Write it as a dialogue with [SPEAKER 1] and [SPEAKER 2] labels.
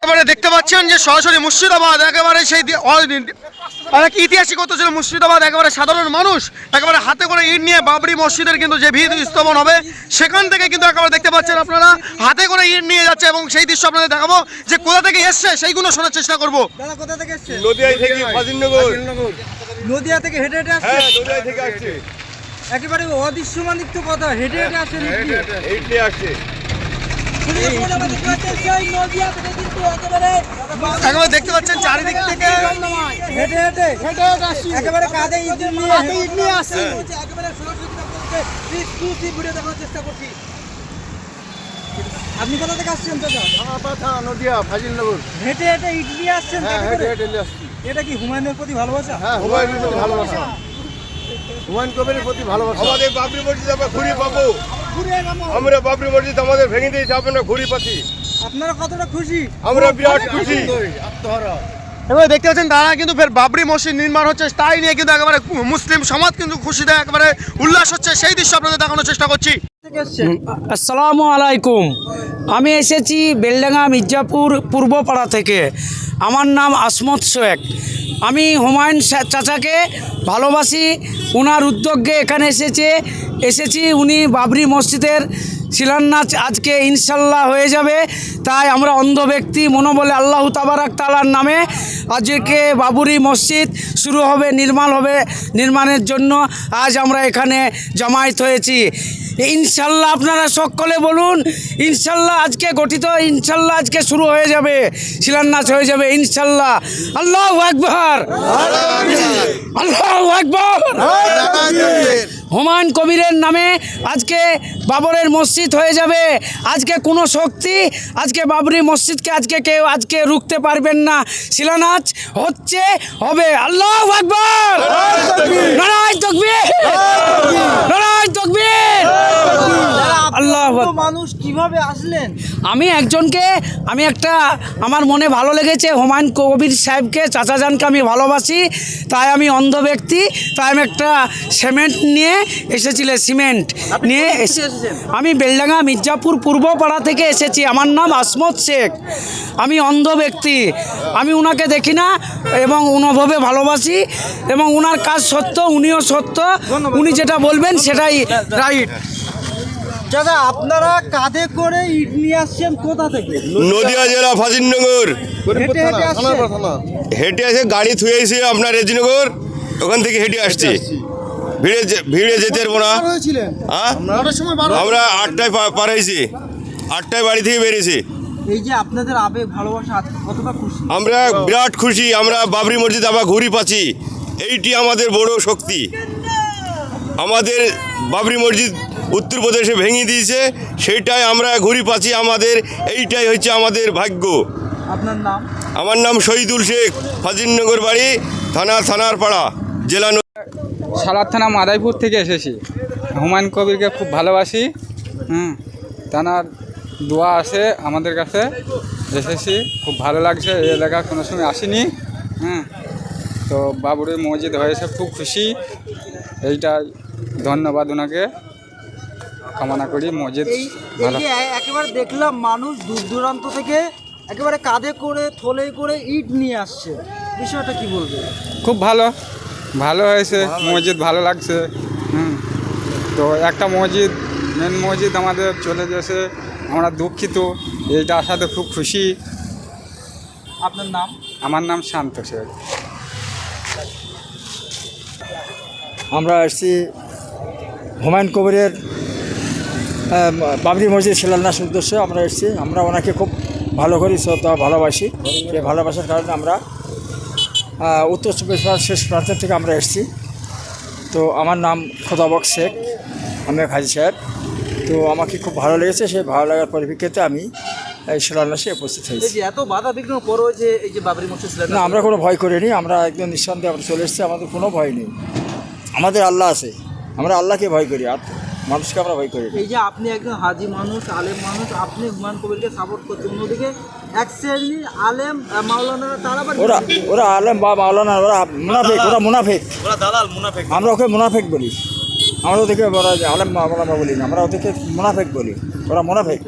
[SPEAKER 1] এবারে দেখতে পাচ্ছেন যে সরাসরি মুর্শিদাবাদ একেবারে সেই অনেক ইতিহাসিকত ছিল মুর্শিদাবাদ, একেবারে সাধারণ মানুষ একেবারে হাতে করে ইট নিয়ে বাবরি মসজিদের কিন্তু যে ভিত স্থাপন হবে সেখান থেকে কিন্তু একেবারে দেখতে পাচ্ছেন আপনারা হাতে করে ইট নিয়ে যাচ্ছে এবং সেই দৃশ্য আপনাদের দেখাবো যে কোথা থেকে এসছে সেইগুলো শোনার চেষ্টা করবো।
[SPEAKER 2] দাদা কোথা থেকে এসছে?
[SPEAKER 3] নদিয়া থেকে ফাজিলনগর।
[SPEAKER 2] নদিয়া থেকে হেঁটে হেঁটে আসছে?
[SPEAKER 3] হ্যাঁ, নদিয়া থেকে আসছে।
[SPEAKER 2] একেবারে অদৃশ্যমানিক তো কথা, হেঁটে হেঁটে আসছে।
[SPEAKER 3] এইট নিয়ে আসছে।
[SPEAKER 1] একেবারে দেখতে পাচ্ছেন চারিদিক থেকে
[SPEAKER 2] হেঁটে হেঁটে একেবারে কাঁধে ইট নিয়ে আসছে। একেবারে সরাসরি ভিডিও দেখানোর চেষ্টা করছি। আপনি কোথা থেকে আসছেন দাদা?
[SPEAKER 3] নদিয়া ফাজিলনগর।
[SPEAKER 2] হেঁটে হেঁটে ইট নিয়ে আসছেন?
[SPEAKER 3] হেঁটে হেঁটে নিয়ে আসছি।
[SPEAKER 2] এটা কি হুমায়ুনের প্রতি ভালোবাসা?
[SPEAKER 3] হ্যাঁ, হুমায়ুনের প্রতি ভালোবাসা। হুমায়ুন কবিরের প্রতি ভালোবাসা। আমাদের বাবরি মসজিদ আমরা ঘুরি পাবো। আমরা বাবরি মসজিদ আমাদের ভেঙে দিয়েছি, আপনারা ঘুরি পাচ্ছি।
[SPEAKER 2] আপনারা কতটা খুশি?
[SPEAKER 3] আমরা বিরাট খুশি।
[SPEAKER 1] এবারে দেখতে পাচ্ছেন তারা কিন্তু ফের বাবরি মসজিদ নির্মাণ হচ্ছে তাই নিয়ে কিন্তু একেবারে মুসলিম সমাজ কিন্তু খুশিতে একেবারে উল্লাস হচ্ছে, সেই দৃশ্য আপনাদের দেখানোর চেষ্টা করছি।
[SPEAKER 4] আসসালামু আলাইকুম। আমি এসেছি বেলডাঙ্গা মির্জাপুর পূর্বপাড়া থেকে। আমার নাম আসমত শেখ। আমি হুমায়ুন চাচাকে ভালোবাসি। ওনার উদ্যোগে এখানে এসেছি। উনি বাবরি মসজিদের শিলান্যাস আজকে ইনশাল্লাহ হয়ে যাবে। তাই আমরা অন্ধ ব্যক্তি মনোবলে আল্লাহ তাবারাক তাআলার নামে আজকে বাবরি মসজিদ শুরু হবে, নির্মাণের জন্য আজ আমরা এখানে জমায়েত হয়েছি। ইনশাল্লাহ আপনারা সকলে বলুন ইনশাল্লাহ আজকে গঠিত, ইনশাল্লাহ আজকে শুরু হয়ে যাবে, শিলান্যাস হয়ে যাবে ইনশাল্লাহ। আল্লাহু আকবার, আল্লাহু আকবার। হুমায়ুন কবিরের নামে আজকে বাবরের মসজিদ হয়ে যাবে। আজকে কোনো শক্তি আজকে বাবরি মসজিদকে কেউ রুখতে পারবেন না। শিলান্যাস হবে। আল্লাহু আকবার, নারায়ে তাকবীর, নারায়ে তাকবীর।
[SPEAKER 2] মানুষ কিভাবে আসলেন?
[SPEAKER 4] আমি আমার মনে ভালো লেগেছে হুমায়ুন কবির সাহেবকে, চাচাজানকে আমি ভালোবাসি। তাই আমি অন্ধ ব্যক্তি, তাই আমি একটা সিমেন্ট নিয়ে আমি বেলডাঙ্গা মির্জাপুর পূর্বপাড়া থেকে এসেছি। আমার নাম আসমত শেখ। আমি অন্ধ ব্যক্তি, আমি ওনাকে দেখি না এবং অনুভবে ভালোবাসি এবং ওনার কাজ সত্য, উনিও সত্য। উনি যেটা বলবেন সেটাই রাইট।
[SPEAKER 2] দাদা আপনারা কাঁধে করে ইট নিয়ে আসছেন কোথা থেকে?
[SPEAKER 3] নদিয়া জেলা ফাজিলনগর।
[SPEAKER 2] হেঁটে হেঁটে আসছেন?
[SPEAKER 3] হেঁটে এসে গাড়ি থুয়ে এসে আপনার রেজিনগর, ওখান থেকে হেঁটে আসছি। ভিড়ে যেতে পারবো না। হ্যাঁ, আমরা 8টায় পার হয়েছি, 8টায় বাড়ি থেকে বেরিয়েছি।
[SPEAKER 2] এই যে আপনাদের আবেগ ভালোবাসা কতটা খুশি?
[SPEAKER 3] আমরা বিরাট খুশি। আমরা বাবরি মসজিদ আবার ঘুরি পাচ্ছি, এইটি আমাদের বড় শক্তি। আমাদের বাবরি মসজিদ উত্তরপ্রদেশে ভেঙে দিয়েছে, সেইটাই আমরা ঘুরি পাচ্ছি। এইটাই হচ্ছে আমাদের ভাগ্য।
[SPEAKER 2] আপনার নাম?
[SPEAKER 3] আমার নাম শহীদুল শেখ, ফাজিলনগর বাড়ি, থানার পাড়া, জেলা।
[SPEAKER 5] সালার থানা মাদাইপুর থেকে এসেছি। হুমায়ুন কবিরকে খুব ভালোবাসি। তানার দোয়া আছে আমাদের কাছে, এসেছি, খুব ভালো লাগছে। এই এলাকা কোনো সময় আসিনি। তো বাবরি মসজিদ হয়েছে, খুব খুশি। এইটাই ধন্যবাদ ওনাকে কামনা করি। মসজিদ ভালো।
[SPEAKER 2] একেবারে দেখলাম মানুষ দূর দূরান্ত থেকে একেবারে কাঁধে করে থলে করে ইট নিয়ে আসছে, বিষয়টা কি বলবে?
[SPEAKER 5] খুব ভালো হয়েছে, মসজিদ ভালো লাগছে। তো একটা মেন মসজিদ আমাদের চলে গেছে, আমরা দুঃখিত। এইটা আসাতে খুব খুশি।
[SPEAKER 2] আপনার নাম?
[SPEAKER 5] আমার নাম শান্ত শেখ।
[SPEAKER 6] আমরা এসেছি হুমায়ুন কবিরের বাবরি মসজিদ শিলান্যাস উদ্দেশ্যে আমরা এসেছি। আমরা ওনাকে খুব ভালো করি, শ্রদ্ধা ভালোবাসি। সেই ভালোবাসার কারণে আমরা উত্তর চব্বিশ পরগনার শেষ প্রান্ত থেকে আমরা এসেছি। তো আমার নাম খোদাবক শেখ, আমি হাজি সাহেব। তো আমাকে খুব ভালো লেগেছে, সেই ভালো লাগার পরিপ্রেক্ষিতে আমি এই শিলান্যাসে উপস্থিত হয়েছি।
[SPEAKER 2] এত বাধা বিঘ্ন পরেও যে এই যে বাবরি মসজিদ,
[SPEAKER 6] না, আমরা কোনো ভয় করিনি। আমরা একদম নিঃসন্দেহে আমরা চলে এসেছি। আমাদের কোনো ভয় নেই। আমাদের আল্লাহ আছে, আমরা আল্লাহকে ভয় করি, আর মানুষকে আমরা ভয় করি।
[SPEAKER 2] এই যে আপনি একজন হাজি মানুষ, আলেম মানুষ, আপনি হুমায়ুন কবিরকে সাপোর্ট করছেন, অন্যদিকে এক শ্রেণীর আলেম মাওলানারা তারা
[SPEAKER 6] ওরা আলেম বা মাওলানা, ওরা মুনাফিক, আমরা ওকে মুনাফিক বলি। আমরা ওদেরকে আলেম মাওলানা বলি না, আমরা ওদেরকে মুনাফিক বলি। ওরা মুনাফিক।